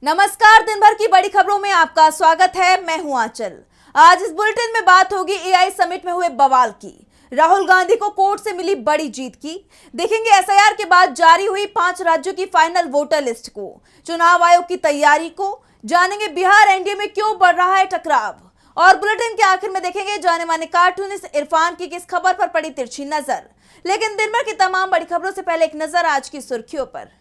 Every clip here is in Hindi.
नमस्कार, दिन भर की बड़ी खबरों में आपका स्वागत है। मैं हूं आंचल। आज इस बुलेटिन में बात होगी एआई समिट में हुए बवाल की, राहुल गांधी को कोर्ट से मिली बड़ी जीत की, देखेंगे एसआईआर के बाद जारी हुई 5 राज्यों की फाइनल वोटर लिस्ट को, चुनाव आयोग की तैयारी को, जानेंगे बिहार एनडीए में क्यों बढ़ रहा है टकराव, और बुलेटिन के आखिर में देखेंगे जाने माने कार्टूनिस्ट इरफान की किस खबर पर पड़ी तिरछी नजर। लेकिन दिन भर की तमाम बड़ी खबरों से पहले एक नजर आज की सुर्खियों पर।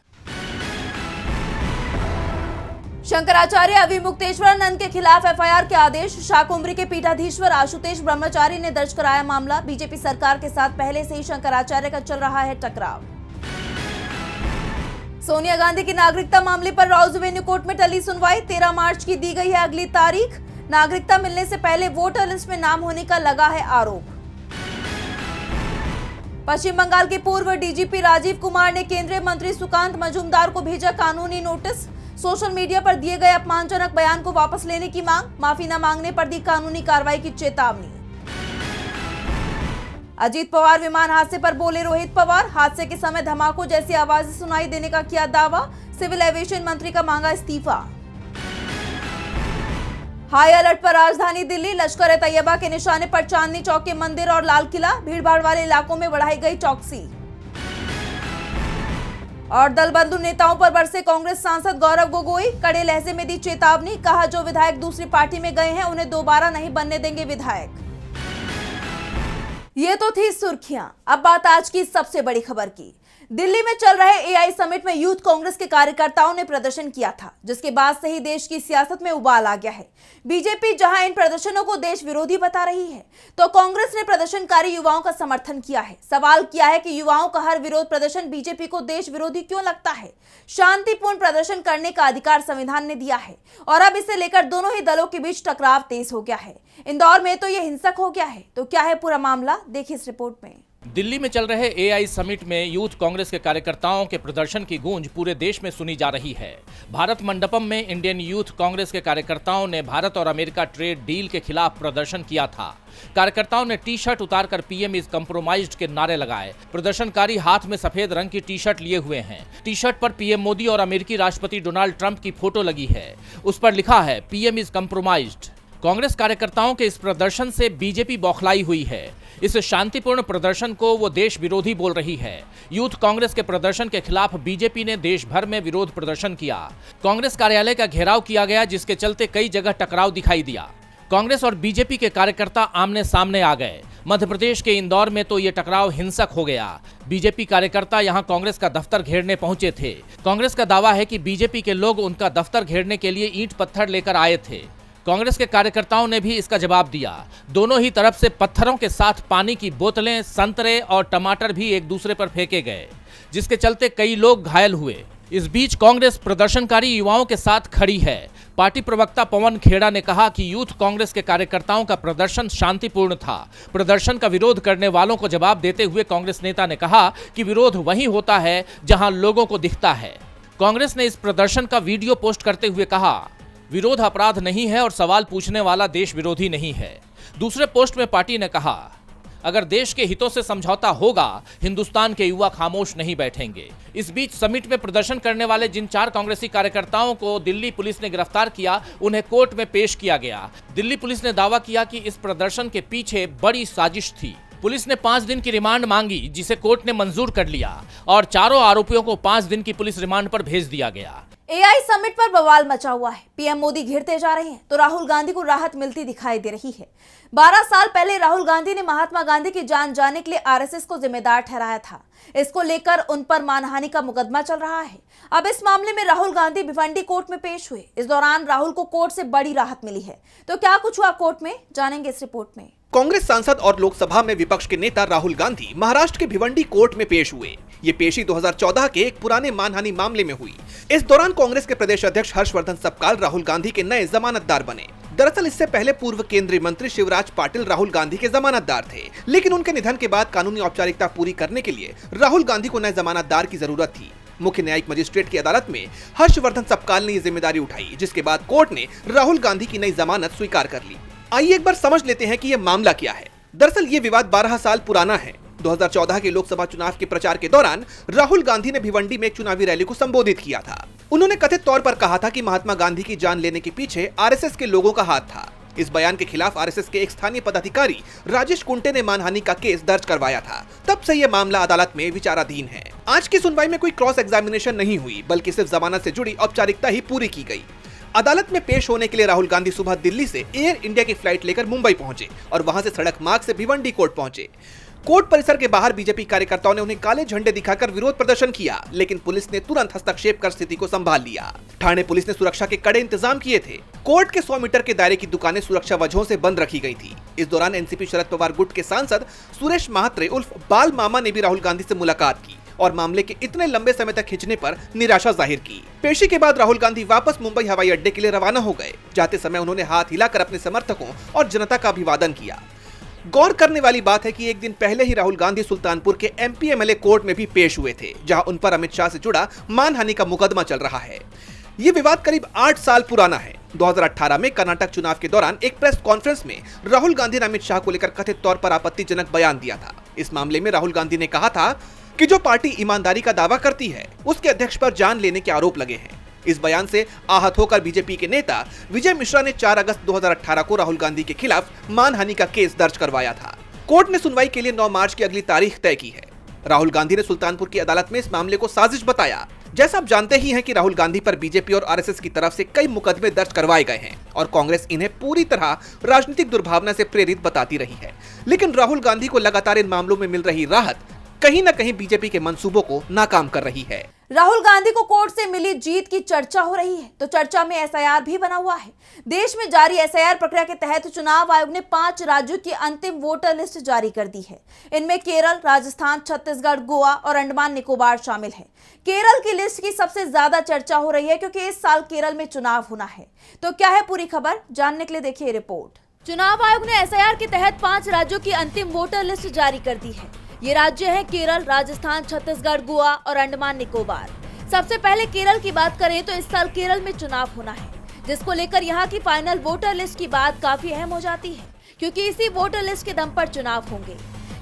शंकराचार्य अविमुक्तेश्वरानंद के खिलाफ एफआईआर के आदेश, शाकंभरी के पीठाधीश्वर आशुतोष ब्रह्मचारी ने दर्ज कराया मामला। बीजेपी सरकार के साथ पहले से ही शंकराचार्य का चल रहा है टकराव। सोनिया गांधी की नागरिकता मामले पर राउज एवेन्यू कोर्ट में टली सुनवाई, 13 मार्च की दी गई है अगली तारीख। नागरिकता मिलने से पहले वोटर लिस्ट में नाम होने का लगा है आरोप। पश्चिम बंगाल के पूर्व डीजीपी राजीव कुमार ने केंद्रीय मंत्री सुकांत मजूमदार को भेजा कानूनी नोटिस, सोशल मीडिया पर दिए गए अपमानजनक बयान को वापस लेने की मांग, माफी न मांगने पर दी कानूनी कार्रवाई की चेतावनी। अजीत पवार विमान हादसे पर बोले रोहित पवार, हादसे के समय धमाकों जैसी आवाजें सुनाई देने का किया दावा, सिविल एविएशन मंत्री का मांगा इस्तीफा। हाई अलर्ट पर राजधानी दिल्ली, लश्कर-ए-तैयबा के निशाने पर चांदनी चौक के मंदिर और लाल किला, भीड़भाड़ वाले इलाकों में बढ़ाई गई चौकसी। और दल बंधु नेताओं पर बरसे कांग्रेस सांसद गौरव गोगोई, कड़े लहजे में दी चेतावनी, कहा जो विधायक दूसरी पार्टी में गए हैं उन्हें दोबारा नहीं बनने देंगे विधायक। ये तो थी सुर्खियां, अब बात आज की सबसे बड़ी खबर की। दिल्ली में चल रहे एआई समिट में यूथ कांग्रेस के कार्यकर्ताओं ने प्रदर्शन किया था, जिसके बाद से ही देश की सियासत में उबाल आ गया है। बीजेपी जहां इन प्रदर्शनों को देश विरोधी बता रही है, तो कांग्रेस ने प्रदर्शनकारी युवाओं का समर्थन किया है। सवाल किया है कि युवाओं का हर विरोध प्रदर्शन बीजेपी को देश विरोधी क्यों लगता है। शांतिपूर्ण प्रदर्शन करने का अधिकार संविधान ने दिया है, और अब इसे लेकर दोनों ही दलों के बीच टकराव तेज हो गया है। इंदौर में तो यह हिंसक हो गया है, तो क्या है पूरा मामला, देखिए इस रिपोर्ट में। दिल्ली में चल रहे एआई समिट में यूथ कांग्रेस के कार्यकर्ताओं के प्रदर्शन की गूंज पूरे देश में सुनी जा रही है। भारत मंडपम में इंडियन यूथ कांग्रेस के कार्यकर्ताओं ने भारत और अमेरिका ट्रेड डील के खिलाफ प्रदर्शन किया था। कार्यकर्ताओं ने टी शर्ट उतारकर पीएम इज कंप्रोमाइज्ड के नारे लगाए। प्रदर्शनकारी हाथ में सफेद रंग की टी शर्ट लिए हुए हैं। टी शर्ट पर पीएम मोदी और अमेरिकी राष्ट्रपति डोनाल्ड ट्रंप की फोटो लगी है। उस पर लिखा है पीएम इज कंप्रोमाइज्ड। कांग्रेस कार्यकर्ताओं के इस प्रदर्शन से बीजेपी बौखलाई हुई है। इस शांतिपूर्ण प्रदर्शन को वो देश विरोधी बोल रही है। यूथ कांग्रेस के प्रदर्शन के खिलाफ बीजेपी ने देश भर में विरोध प्रदर्शन किया। कांग्रेस कार्यालय का घेराव किया गया, जिसके चलते कई जगह टकराव दिखाई दिया। कांग्रेस और बीजेपी के कार्यकर्ता आमने सामने आ गए। मध्य प्रदेश के इंदौर में तो ये टकराव हिंसक हो गया। बीजेपी कार्यकर्ता यहां कांग्रेस का दफ्तर घेरने पहुंचे थे। कांग्रेस का दावा है कि बीजेपी के लोग उनका दफ्तर घेरने के लिए ईंट पत्थर लेकर आए थे। कांग्रेस के कार्यकर्ताओं ने भी इसका जवाब दिया। दोनों ही तरफ से पत्थरों के साथ पानी की बोतलें, संतरे और टमाटर भी एक दूसरे पर फेंके गए, जिसके चलते कई लोग घायल हुए। इस बीच कांग्रेस प्रदर्शनकारी युवाओं के साथ खड़ी है। पार्टी प्रवक्ता पवन खेड़ा ने कहा कि यूथ कांग्रेस के कार्यकर्ताओं का प्रदर्शन शांतिपूर्ण था। प्रदर्शन का विरोध करने वालों को जवाब देते हुए कांग्रेस नेता ने कहा कि विरोध वहीं होता है जहां लोगों को दिखता है। कांग्रेस ने इस प्रदर्शन का वीडियो पोस्ट करते हुए कहा, विरोध अपराध नहीं है और सवाल पूछने वाला देश विरोधी नहीं है। दूसरे पोस्ट में पार्टी ने कहा, अगर देश के हितों से समझौता होगा, हिंदुस्तान के युवा खामोश नहीं बैठेंगे। इस बीच समिट में प्रदर्शन करने वाले जिन 4 कांग्रेसी कार्यकर्ताओं को दिल्ली पुलिस ने गिरफ्तार किया, उन्हें कोर्ट में पेश किया गया। दिल्ली पुलिस ने दावा किया कि इस प्रदर्शन के पीछे बड़ी साजिश थी। पुलिस ने 5 दिन की रिमांड मांगी, जिसे कोर्ट ने मंजूर कर लिया, और चारों आरोपियों को 5 दिन की पुलिस रिमांड पर भेज दिया गया। एआई समिट पर बवाल मचा हुआ है। पीएम मोदी घिरते जा रहे हैं, तो राहुल गांधी को राहत मिलती दिखाई दे रही है। 12 साल पहले राहुल गांधी ने महात्मा गांधी की जान जाने के लिए आरएसएस को जिम्मेदार ठहराया था। इसको लेकर उन पर मानहानि का मुकदमा चल रहा है। अब इस मामले में राहुल गांधी भिवंडी कोर्ट में पेश हुए। इस दौरान राहुल को कोर्ट से बड़ी राहत मिली है। तो क्या कुछ हुआ कोर्ट में, जानेंगे इस रिपोर्ट में। कांग्रेस सांसद और लोकसभा में विपक्ष के नेता राहुल गांधी महाराष्ट्र के भिवंडी कोर्ट में पेश हुए। ये पेशी 2014 के एक पुराने मानहानि मामले में हुई। इस दौरान कांग्रेस के प्रदेश अध्यक्ष हर्षवर्धन सपकाल राहुल गांधी के नए जमानतदार बने। दरअसल इससे पहले पूर्व केंद्रीय मंत्री शिवराज पाटिल राहुल गांधी के जमानतदार थे, लेकिन उनके निधन के बाद कानूनी औपचारिकता पूरी करने के लिए राहुल गांधी को नए जमानतदार की जरूरत थी। मुख्य न्यायिक मजिस्ट्रेट की अदालत में हर्षवर्धन सपकाल ने ये जिम्मेदारी उठाई, जिसके बाद कोर्ट ने राहुल गांधी की नई जमानत स्वीकार कर ली। आइए एक बार समझ लेते हैं कि ये मामला क्या है। दरअसल ये विवाद 12 साल पुराना है। 2014 के लोकसभा चुनाव के प्रचार के दौरान राहुल गांधी ने भिवंडी में एक चुनावी रैली को संबोधित किया था। उन्होंने कथित तौर पर कहा था कि महात्मा गांधी की जान लेने के पीछे आरएसएस के लोगों का हाथ था। इस बयान के खिलाफ आरएसएस के एक स्थानीय पदाधिकारी राजेश कुंटे ने मानहानि का केस दर्ज करवाया था। तब से यह मामला अदालत में विचाराधीन है। आज की सुनवाई में कोई क्रॉस एग्जामिनेशन नहीं हुई, बल्कि सिर्फ जमानत से जुड़ी औपचारिकता ही पूरी की गई। अदालत में पेश होने के लिए राहुल गांधी सुबह दिल्ली से एयर इंडिया की फ्लाइट लेकर मुंबई पहुंचे और वहां से सड़क मार्ग से भिवंडी कोर्ट पहुंचे। कोर्ट परिसर के बाहर बीजेपी कार्यकर्ताओं ने उन्हें काले झंडे दिखाकर विरोध प्रदर्शन किया, लेकिन पुलिस ने तुरंत हस्तक्षेप कर स्थिति को संभाल लिया। ठाणे पुलिस ने सुरक्षा के कड़े इंतजाम किए थे। कोर्ट के 100 मीटर के दायरे की दुकानें सुरक्षा वजहों से बंद रखी गई थी। इस दौरान एनसीपी शरद पवार गुट के सांसद सुरेश महात्रे उर्फ बाल मामा ने भी राहुल गांधी से मुलाकात की और मामले के इतने लंबे समय तक खिंचने पर निराशा जाहिर की। पेशी के बाद राहुल गांधी वापस मुंबई हवाई अड्डे के लिए रवाना हो गए। जाते समय उन्होंने हाथ हिलाकर अपने समर्थकों और जनता का अभिवादन किया। गौर करने वाली बात है कि एक दिन पहले ही राहुल गांधी सुल्तानपुर के एमपी एमएलए कोर्ट में भी पेश हुए थे, जहां उन पर अमित शाह से जुड़ा मानहानि का मुकदमा चल रहा है। ये विवाद करीब 8 साल पुराना है। 2018 में कर्नाटक चुनाव के दौरान एक प्रेस कॉन्फ्रेंस में राहुल गांधी ने अमित शाह को लेकर कथित तौर पर आपत्तिजनक बयान दिया था। इस मामले में राहुल गांधी ने कहा था कि जो पार्टी ईमानदारी का दावा करती है, उसके अध्यक्ष पर जान लेने के आरोप लगे हैं। इस बयान से आहत होकर बीजेपी के नेता विजय मिश्रा ने 4 अगस्त 2018 को राहुल गांधी के खिलाफ मानहानि का केस दर्ज करवाया था। कोर्ट ने सुनवाई के लिए 9 मार्च की अगली तारीख तय की है। राहुल गांधी ने सुल्तानपुर की अदालत में इस मामले को साजिश बताया। जैसा आप जानते ही हैं कि राहुल गांधी पर बीजेपी और आरएसएस की तरफ से कई मुकदमे दर्ज करवाए गए हैं और कांग्रेस इन्हें पूरी तरह राजनीतिक दुर्भावना से प्रेरित बताती रही है। लेकिन राहुल गांधी को लगातार इन मामलों में मिल रही राहत कहीं न कहीं बीजेपी के मंसूबों को नाकाम कर रही है। राहुल गांधी को कोर्ट से मिली जीत की चर्चा हो रही है, तो चर्चा में एसआईआर भी बना हुआ है। देश में जारी एसआईआर प्रक्रिया के तहत चुनाव आयोग ने 5 राज्यों की अंतिम वोटर लिस्ट जारी कर दी है। इनमें केरल, राजस्थान, छत्तीसगढ़, गोवा और अंडमान निकोबार शामिल है। केरल की लिस्ट की सबसे ज्यादा चर्चा हो रही है क्योंकि इस साल केरल में चुनाव होना है। तो क्या है पूरी खबर, जानने के लिए देखिए रिपोर्ट। चुनाव आयोग ने एसआईआर के तहत 5 राज्यों की अंतिम वोटर लिस्ट जारी कर दी है। ये राज्य हैं केरल, राजस्थान, छत्तीसगढ़, गोवा और अंडमान निकोबार। सबसे पहले केरल की बात करें तो इस साल केरल में चुनाव होना है, जिसको लेकर यहाँ की फाइनल वोटर लिस्ट की बात काफी अहम हो जाती है, क्योंकि इसी वोटर लिस्ट के दम पर चुनाव होंगे।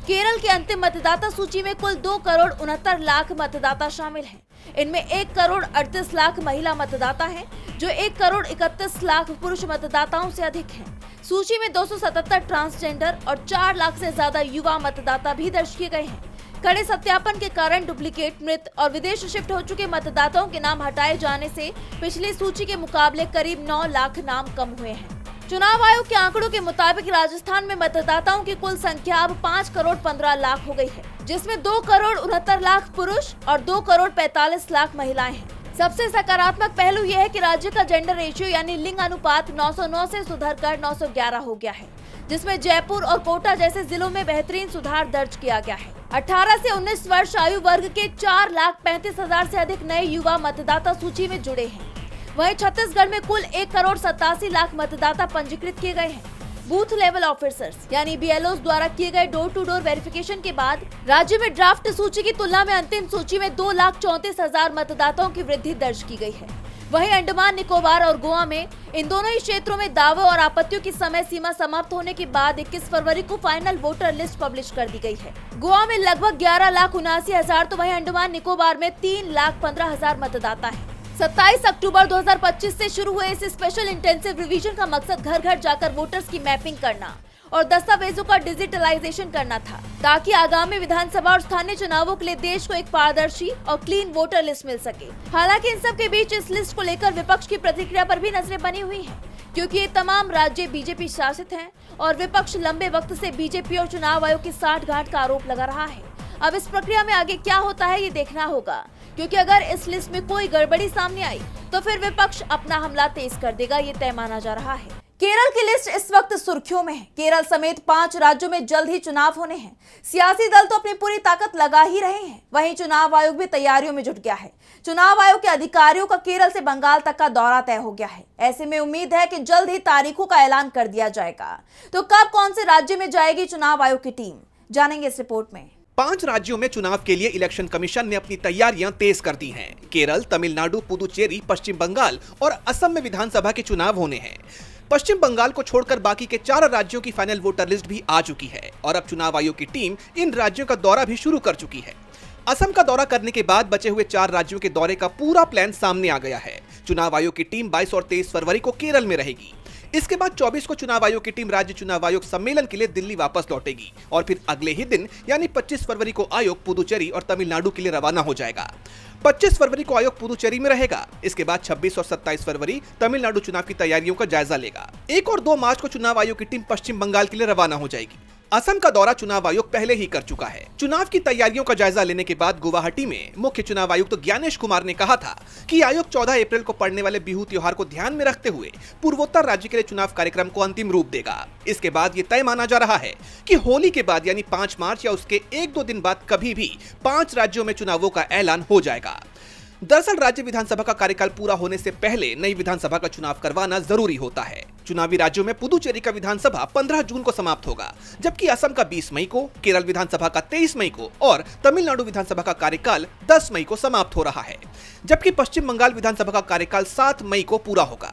केरल की अंतिम मतदाता सूची में कुल 2 करोड़ 69 लाख मतदाता शामिल हैं। इनमें 1 करोड़ 38 लाख महिला मतदाता हैं, जो 1 करोड़ 31 लाख पुरुष मतदाताओं से अधिक हैं। सूची में 277 ट्रांसजेंडर और 4 लाख से ज्यादा युवा मतदाता भी दर्ज किए गए हैं। कड़े सत्यापन के कारण डुप्लीकेट, मृत और विदेश शिफ्ट हो चुके मतदाताओं के नाम हटाए जाने से पिछली सूची के मुकाबले करीब 9 लाख नाम कम हुए हैं। चुनाव आयोग के आंकड़ों के मुताबिक राजस्थान में मतदाताओं की कुल संख्या अब 5 करोड़ 15 लाख हो गई है, जिसमें 2 करोड़ 69 लाख पुरुष और 2 करोड़ 45 लाख महिलाएं हैं। सबसे सकारात्मक पहलू यह है कि राज्य का जेंडर रेशियो यानी लिंग अनुपात 909 से सुधरकर 911 हो गया है, जिसमें जयपुर और कोटा जैसे जिलों में बेहतरीन सुधार दर्ज किया गया है। 18 से 19 वर्ष आयु वर्ग के 4,35,000 से अधिक नए युवा मतदाता सूची में जुड़े हैं। वहीं छत्तीसगढ़ में कुल 1 करोड़ 87 लाख मतदाता पंजीकृत किए गए हैं। बूथ लेवल ऑफिसर्स यानी बीएलओ द्वारा किए गए डोर टू डोर वेरिफिकेशन के बाद राज्य में ड्राफ्ट सूची की तुलना में अंतिम सूची में 2,34,000 मतदाताओं की वृद्धि दर्ज की गई है। वहीं अंडमान निकोबार और गोवा में इन दोनों ही क्षेत्रों में दावों और आपत्तियों की समय सीमा समाप्त होने के बाद 21 फरवरी को फाइनल वोटर लिस्ट पब्लिश कर दी गई है। गोवा में लगभग 11,79,000 तो वहीं अंडमान निकोबार में 3,15,000 मतदाता हैं। 27 अक्टूबर 2025 से शुरू हुए इस स्पेशल इंटेंसिव रिवीजन का मकसद घर घर जाकर वोटर्स की मैपिंग करना और दस्तावेजों का डिजिटलाइजेशन करना था, ताकि आगामी विधानसभा और स्थानीय चुनावों के लिए देश को एक पारदर्शी और क्लीन वोटर लिस्ट मिल सके। हालांकि इन सब के बीच इस लिस्ट को लेकर विपक्ष की प्रतिक्रिया पर भी नजरें बनी हुई हैं, क्योंकि ये तमाम राज्य बीजेपी शासित हैं और विपक्ष लंबे वक्त से बीजेपी और चुनाव आयोग की साठगांठ का आरोप लगा रहा है। अब इस प्रक्रिया में आगे क्या होता है ये देखना होगा, क्योंकि अगर इस लिस्ट में कोई गड़बड़ी सामने आई तो फिर विपक्ष अपना हमला तेज कर देगा, ये तय माना जा रहा है। केरल की लिस्ट इस वक्त सुर्खियों में है। केरल समेत 5 राज्यों में जल्द ही चुनाव होने हैं। सियासी दल तो अपनी पूरी ताकत लगा ही रहे हैं, वहीं चुनाव आयोग भी तैयारियों में जुट गया है। चुनाव आयोग के अधिकारियों का केरल से बंगाल तक का दौरा तय हो गया है। ऐसे में उम्मीद है कि जल्द ही तारीखों का ऐलान कर दिया जाएगा। तो कब कौन से राज्य में जाएगी चुनाव आयोग की टीम, जानेंगे इस रिपोर्ट में। 5 राज्यों में चुनाव के लिए इलेक्शन कमीशन ने अपनी तैयारियां तेज कर दी हैं। केरल, तमिलनाडु, पुदुचेरी, पश्चिम बंगाल और असम में विधानसभा के चुनाव होने हैं। पश्चिम बंगाल को छोड़कर बाकी के 4 राज्यों की फाइनल वोटर लिस्ट भी आ चुकी है और अब चुनाव आयोग की टीम इन राज्यों का दौरा भी शुरू कर चुकी है। असम का दौरा करने के बाद बचे हुए 4 राज्यों के दौरे का पूरा प्लान सामने आ गया है। चुनाव आयोग की टीम 22 और 23 फरवरी को केरल में रहेगी। इसके बाद 24 को चुनाव आयोग की टीम राज्य चुनाव आयोग सम्मेलन के लिए दिल्ली वापस लौटेगी और फिर अगले ही दिन यानी 25 फरवरी को आयोग पुदुचेरी और तमिलनाडु के लिए रवाना हो जाएगा। 25 फरवरी को आयोग पुदुचेरी में रहेगा। इसके बाद 26 और 27 फरवरी तमिलनाडु चुनाव की तैयारियों का जायजा लेगा। 1 और 2 मार्च को चुनाव आयोग की टीम पश्चिम बंगाल के लिए रवाना हो जाएगी। असम का दौरा चुनाव आयोग पहले ही कर चुका है। चुनाव की तैयारियों का जायजा लेने के बाद गुवाहाटी में मुख्य चुनाव आयुक्त ज्ञानेश कुमार ने कहा था कि आयोग 14 अप्रैल को पड़ने वाले बिहू त्योहार को ध्यान में रखते हुए पूर्वोत्तर राज्य के लिए चुनाव कार्यक्रम को अंतिम रूप देगा। इसके बाद ये तय माना जा रहा है कि होली के बाद यानी 5 मार्च या उसके 1-2 दिन बाद कभी भी 5 राज्यों में चुनावों का ऐलान हो जाएगा। दरअसल राज्य विधानसभा का कार्यकाल पूरा होने से पहले नई विधानसभा का चुनाव करवाना जरूरी होता है। चुनावी राज्यों में पुदुचेरी का विधानसभा 15 जून को समाप्त होगा, जबकि असम का 20 मई को, केरल विधानसभा का 23 मई को और तमिलनाडु विधानसभा का कार्यकाल 10 मई को समाप्त हो रहा है, जबकि पश्चिम बंगाल विधानसभा का कार्यकाल 7 मई को पूरा होगा।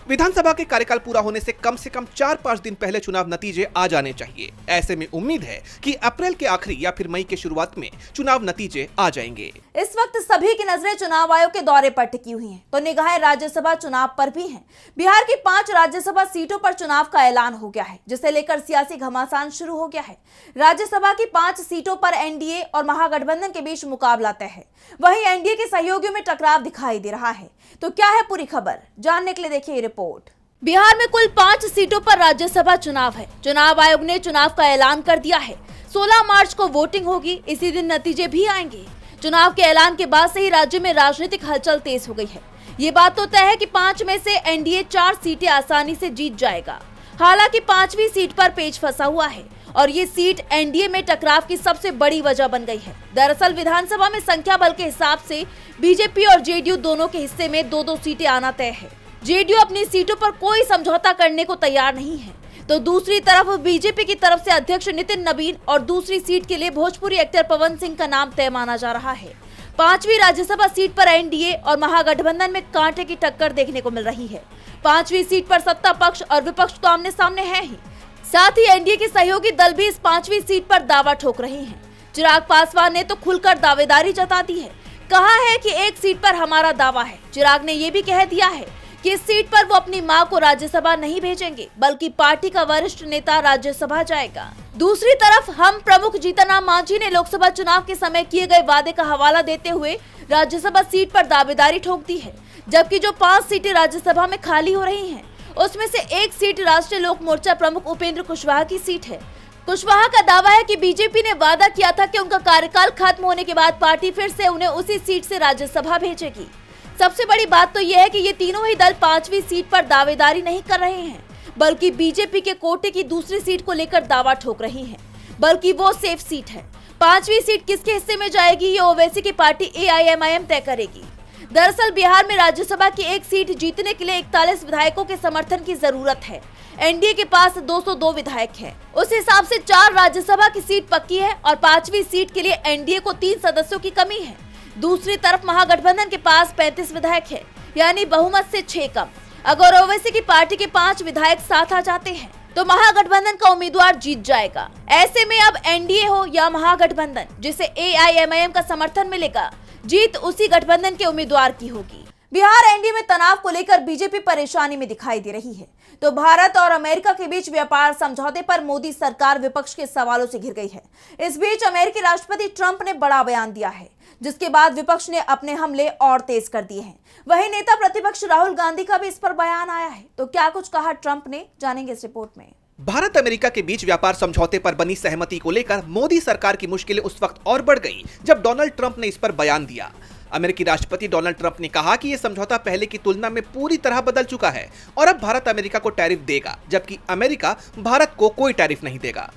विधानसभा के कार्यकाल पूरा होने से कम 4-5 दिन पहले चुनाव नतीजे आ जाने चाहिए। ऐसे में उम्मीद है कि अप्रैल के आखिरी या फिर मई के शुरुआत में चुनाव नतीजे आ जाएंगे। इस वक्त सभी की नजरें चुनाव आयोग के दौरे पर टिकी हुई हैं, तो निगाहें राज्यसभा चुनाव पर भी हैं। बिहार की 5 राज्यसभा सीटों पर चुनाव का ऐलान हो गया है, जिसे लेकर सियासी घमासान शुरू हो गया है। राज्यसभा की 5 सीटों पर एनडीए और महागठबंधन के बीच मुकाबला तय है। वहीं एनडीए के सहयोगियों में टकराव दिखाई दे रहा है। तो क्या है पूरी खबर, जानने के लिए देखिए रिपोर्ट। बिहार में कुल 5 सीटों पर राज्यसभा चुनाव है। चुनाव आयोग ने चुनाव का ऐलान कर दिया है। 16 मार्च को वोटिंग होगी, इसी दिन नतीजे भी आएंगे। चुनाव के ऐलान के बाद से ही राज्य में राजनीतिक हलचल तेज हो गई है। ये बात तो तय है कि 5 में से एनडीए 4 सीटें आसानी से जीत जाएगा। हालांकि 5वीं सीट पर पेच फंसा हुआ है और ये सीट एनडीए में टकराव की सबसे बड़ी वजह बन गई है। दरअसल विधानसभा में संख्या बल के हिसाब से बीजेपी और जेडीयू दोनों के हिस्से में 2-2 सीटें आना तय है। जेडीयू अपनी सीटों पर कोई समझौता करने को तैयार नहीं है, तो दूसरी तरफ बीजेपी की तरफ से अध्यक्ष नितिन नबीन और दूसरी सीट के लिए भोजपुरी एक्टर पवन सिंह का नाम तय माना जा रहा है। 5वीं राज्यसभा सीट पर एनडीए और महागठबंधन में कांटे की टक्कर देखने को मिल रही है। 5वीं सीट पर सत्ता पक्ष और विपक्ष तो आमने सामने है ही, साथ ही एनडीए के सहयोगी दल भी इस 5वीं सीट पर दावा ठोक रहे हैं। चिराग पासवान ने तो खुलकर दावेदारी जता दी है, कहा है कि एक सीट पर हमारा दावा है। चिराग ने ये भी कह दिया है कि इस सीट पर वो अपनी मां को राज्यसभा नहीं भेजेंगे, बल्कि पार्टी का वरिष्ठ नेता राज्यसभा जाएगा। दूसरी तरफ हम प्रमुख जीतन राम मांझी ने लोकसभा चुनाव के समय किए गए वादे का हवाला देते हुए राज्यसभा सीट पर दावेदारी ठोक दी है, जबकि जो 5 सीटें राज्यसभा में खाली हो रही हैं, उसमें से एक सीट राष्ट्रीय लोक मोर्चा प्रमुख उपेंद्र कुशवाहा की सीट है। कुशवाहा का दावा है कि बीजेपी ने वादा किया था कि उनका कार्यकाल खत्म होने के बाद पार्टी फिर से उन्हें उसी सीट से राज्यसभा भेजेगी। सबसे बड़ी बात तो यह है कि ये तीनों ही दल 5वीं सीट पर दावेदारी नहीं कर रहे हैं, बल्कि बीजेपी के कोटे की दूसरी सीट को लेकर दावा ठोक रही हैं, बल्कि वो सेफ सीट है। 5वीं सीट किसके हिस्से में जाएगी, ये ओवैसी की पार्टी एआईएमआईएम तय करेगी। दरअसल बिहार में राज्यसभा की एक सीट जीतने के लिए 41 विधायकों के समर्थन की जरूरत है। एनडीए के पास 202 विधायक हैं। उस हिसाब से 4 राज्यसभा की सीट पक्की है और 5वीं सीट के लिए एनडीए को 3 सदस्यों की कमी है। दूसरी तरफ महागठबंधन के पास 35 विधायक है, यानी बहुमत से 6 कम। अगर ओवैसी की पार्टी के 5 विधायक साथ आ जाते हैं तो महागठबंधन का उम्मीदवार जीत जाएगा। ऐसे में अब एनडीए हो या महागठबंधन, जिसे एआईएमआईएम का समर्थन मिलेगा, जीत उसी गठबंधन के उम्मीदवार की होगी। बिहार एनडीए में तनाव को लेकर बीजेपी परेशानी में दिखाई दे रही है, तो भारत और अमेरिका के बीच व्यापार समझौते पर मोदी सरकार विपक्ष के सवालों से घिर गई है। इस बीच अमेरिकी राष्ट्रपति ट्रंप ने बड़ा बयान दिया है, जिसके बाद विपक्ष ने अपने हमले और तेज कर दिए हैं। वहीं नेता प्रतिपक्ष राहुल गांधी का भी इस पर बयान आया है। तो क्या कुछ कहा ट्रंप ने, जानेंगे इस रिपोर्ट में। भारत अमेरिका के बीच व्यापार समझौते पर बनी सहमति को लेकर मोदी सरकार की मुश्किलें उस वक्त और बढ़ गई जब डोनाल्ड ट्रंप ने इस पर बयान दिया। अमेरिकी राष्ट्रपति डोनाल्ड ट्रंप ने कहा कि यह समझौता पहले की तुलना में पूरी तरह बदल चुका है और अब भारत अमेरिका को टैरिफ देगा, जबकि अमेरिका भारत को कोई टैरिफ नहीं देगा।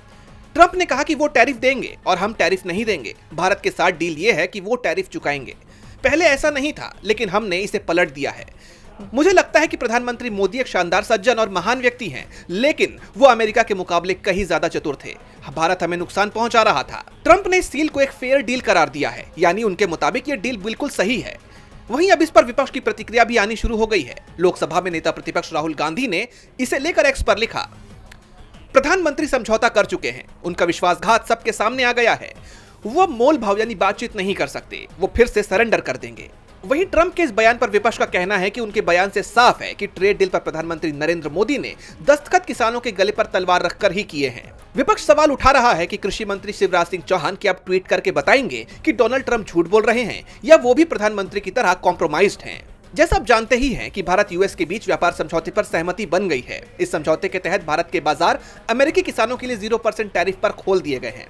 ट्रंप ने कहा कि वो टैरिफ देंगे और हम टैरिफ नहीं देंगे। भारत के साथ डील ये है कि वो टैरिफ चुकाएंगे। पहले ऐसा नहीं था, लेकिन हमने इसे पलट दिया है। मुझे लगता है कि प्रधानमंत्री मोदी एक शानदार सज्जन और महान व्यक्ति हैं, लेकिन वो अमेरिका के मुकाबले कहीं ज्यादा चतुर थे। भारत हमें नुकसान पहुंचा रहा था। ट्रंप ने इस डील को एक फेयर डील करार दिया है, यानी उनके मुताबिक ये डील बिल्कुल सही है। वहीं अब इस पर विपक्ष की प्रतिक्रिया भी आनी शुरू हो गई है। लोकसभा में नेता प्रतिपक्ष राहुल गांधी ने इसे लेकर एक्स पर लिखा, प्रधानमंत्री समझौता कर चुके हैं, उनका विश्वासघात सबके सामने आ गया है। वो मोल भाव यानी बातचीत नहीं कर सकते, वो फिर से सरेंडर कर देंगे। वहीं ट्रंप के इस बयान पर विपक्ष का कहना है कि उनके बयान से साफ है कि ट्रेड डील पर प्रधानमंत्री नरेंद्र मोदी ने दस्तखत किसानों के गले पर तलवार रखकर ही किए हैं। विपक्ष सवाल उठा रहा है कि कृषि मंत्री शिवराज सिंह चौहान क्या अब ट्वीट करके बताएंगे कि डोनाल्ड ट्रंप झूठ बोल रहे हैं या वो भी प्रधानमंत्री की तरह कॉम्प्रोमाइज्ड हैं। जैसा आप जानते ही हैं कि भारत यूएस के बीच व्यापार समझौते पर सहमति बन गई है। इस समझौते के तहत भारत के बाजार अमेरिकी किसानों के लिए 0% टैरिफ पर खोल दिए गए हैं,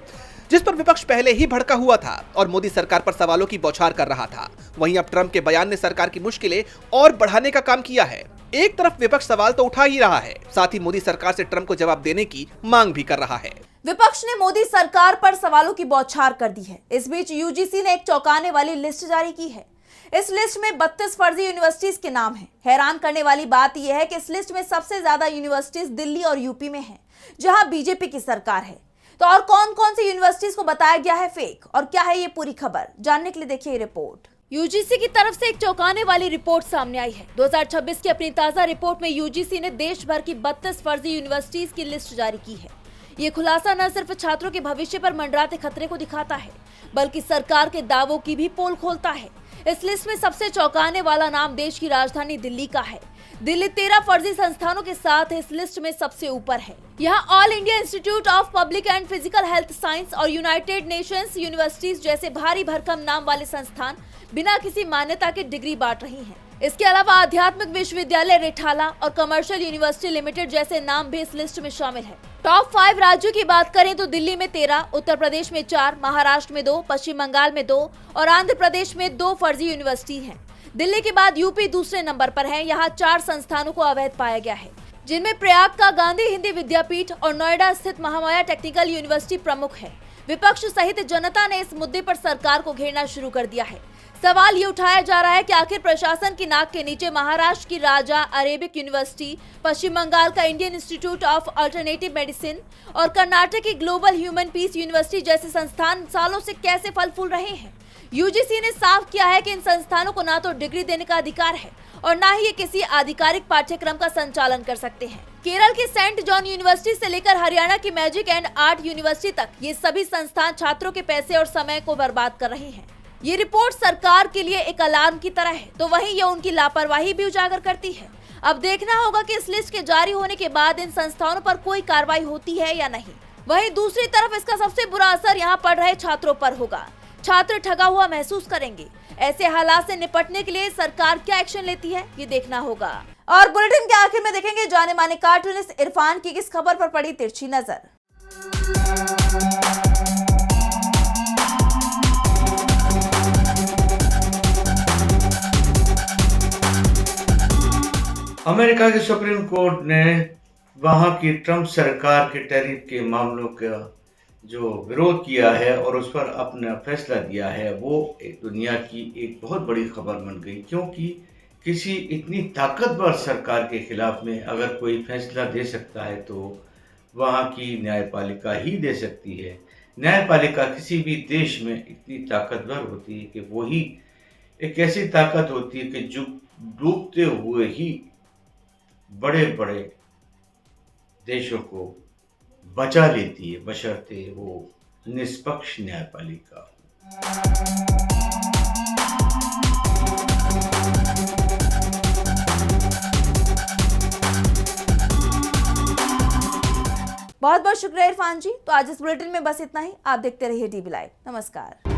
जिस पर विपक्ष पहले ही भड़का हुआ था और मोदी सरकार पर सवालों की बौछार कर रहा था। वहीं अब ट्रंप के बयान ने सरकार की मुश्किलें और बढ़ाने का काम किया है। एक तरफ विपक्ष सवाल तो उठा ही रहा है, साथ ही मोदी सरकार से ट्रंप को जवाब देने की मांग भी कर रहा है। विपक्ष ने मोदी सरकार पर सवालों की बौछार कर दी है। इस बीच यूजीसी ने एक चौंकाने वाली लिस्ट जारी की है। इस लिस्ट में 32 फर्जी यूनिवर्सिटीज के नाम हैं। हैरान करने वाली बात यह है कि इस लिस्ट में सबसे ज्यादा यूनिवर्सिटीज दिल्ली और यूपी में हैं, जहां बीजेपी की सरकार है। तो और कौन कौन सी यूनिवर्सिटीज को बताया गया है फेक और क्या है ये पूरी खबर, जानने के लिए देखिए रिपोर्ट। यूजीसी की तरफ से एक चौंकाने वाली रिपोर्ट सामने आई है। 2026 की अपनी ताजा रिपोर्ट में यूजीसी ने देश भर की 32 फर्जी यूनिवर्सिटीज की लिस्ट जारी की है। ये खुलासा न सिर्फ छात्रों के भविष्य पर मंडराते खतरे को दिखाता है, बल्कि सरकार के दावों की भी पोल खोलता है। इस लिस्ट में सबसे चौंकाने वाला नाम देश की राजधानी दिल्ली का है। दिल्ली 13 फर्जी संस्थानों के साथ इस लिस्ट में सबसे ऊपर है। यहाँ all India institute of public and physical health science और यूनाइटेड नेशंस यूनिवर्सिटीज जैसे भारी भरकम नाम वाले संस्थान बिना किसी मान्यता के डिग्री बांट रही हैं। इसके अलावा आध्यात्मिक विश्वविद्यालय रिठाला और कमर्शियल यूनिवर्सिटी लिमिटेड जैसे नाम भी इस लिस्ट में शामिल है। टॉप 5 राज्यों की बात करें तो दिल्ली में 13, उत्तर प्रदेश में 4, महाराष्ट्र में 2, पश्चिम बंगाल में 2 और आंध्र प्रदेश में 2 फर्जी यूनिवर्सिटी हैं। दिल्ली के बाद यूपी दूसरे नंबर पर है। यहाँ 4 संस्थानों को अवैध पाया गया है, जिनमें प्रयाग का गांधी हिंदी विद्यापीठ और नोएडा स्थित महामाया टेक्निकल यूनिवर्सिटी प्रमुख है। विपक्ष सहित जनता ने इस मुद्दे पर सरकार को घेरना शुरू कर दिया है। सवाल ये उठाया जा रहा है कि आखिर प्रशासन की नाक के नीचे महाराष्ट्र की राजा अरेबिक यूनिवर्सिटी, पश्चिम बंगाल का Indian institute of alternative medicine और कर्नाटक की ग्लोबल ह्यूमन पीस यूनिवर्सिटी जैसे संस्थान सालों से कैसे फल फूल रहे हैं। यूजीसी ने साफ किया है कि इन संस्थानों को ना तो डिग्री देने का अधिकार है और ना ही ये किसी आधिकारिक पाठ्यक्रम का संचालन कर सकते हैं। केरल की सेंट जॉन यूनिवर्सिटी से लेकर हरियाणा की मैजिक एंड आर्ट यूनिवर्सिटी तक ये सभी संस्थान छात्रों के पैसे और समय को बर्बाद कर रहे हैं। ये रिपोर्ट सरकार के लिए एक अलार्म की तरह है, तो वहीं ये उनकी लापरवाही भी उजागर करती है। अब देखना होगा कि इस लिस्ट के जारी होने के बाद इन संस्थानों पर कोई कार्रवाई होती है या नहीं। वहीं दूसरी तरफ इसका सबसे बुरा असर यहाँ पढ़ रहे छात्रों पर होगा। छात्र ठगा हुआ महसूस करेंगे। ऐसे हालात से निपटने के लिए सरकार क्या एक्शन लेती है, ये देखना होगा। और बुलेटिन के आखिर में देखेंगे जाने माने कार्टूनिस्ट इरफान की किस खबर पर पड़ी तिरछी नजर। अमेरिका के सुप्रीम कोर्ट ने वहां की ट्रंप सरकार के टैरिफ के मामलों का जो विरोध किया है और उस पर अपना फैसला दिया है, वो एक दुनिया की एक बहुत बड़ी खबर बन गई। क्योंकि किसी इतनी ताकतवर सरकार के खिलाफ में अगर कोई फैसला दे सकता है तो वहाँ की न्यायपालिका ही दे सकती है। न्यायपालिका किसी भी देश में इतनी ताकतवर होती है कि वही एक ऐसी ताकत होती है कि जो डूबते हुए ही बड़े बड़े देशों को बचा लेती है, बशर्ते वो निष्पक्ष न्यायपालिका। बहुत बहुत शुक्रिया इरफान जी। तो आज इस बुलेटिन में बस इतना ही। आप देखते रहिए DB लाइव। नमस्कार।